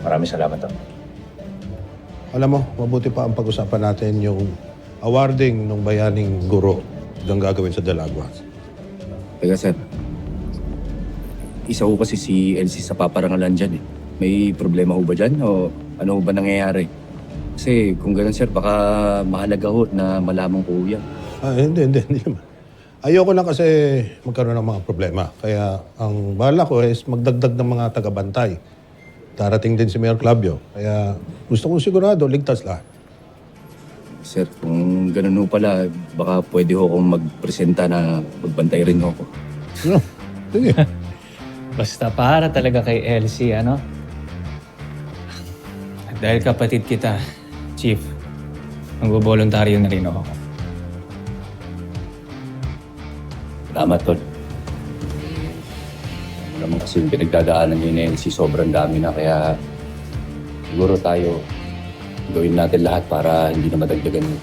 Maraming salamat, Tol. Alam mo, mabuti pa ang pag-usapan natin yung awarding ng bayaning guro ng gagawin sa Dalagwa. Teka, sir. Isa ho kasi si Elsie sa paparangalan dyan eh. May problema ho ba dyan o ano ho ba nangyayari? Kasi kung gano'n, sir, baka mahalaga ho na malaman ko yan. Hindi naman. Ayoko na kasi magkaroon ng mga problema. Kaya ang bala ko is magdagdag ng mga taga-bantay. Darating din si Mayor Clavio. Kaya gusto kong sigurado, ligtas lahat. Sir, kung gano'n ho pala, baka pwede ho akong magpresenta na magbantay rin ho ako. No, sige. Basta para talaga kay Elsie, ano? At dahil kapatid kita, Chief, magbobolontaryo na rin ako. Salamat, Tol. Alam mo kasi yung pinagdadaanan niyo ni Elsie sobrang dami na kaya siguro tayo gawin natin lahat para hindi na madagdagan yun.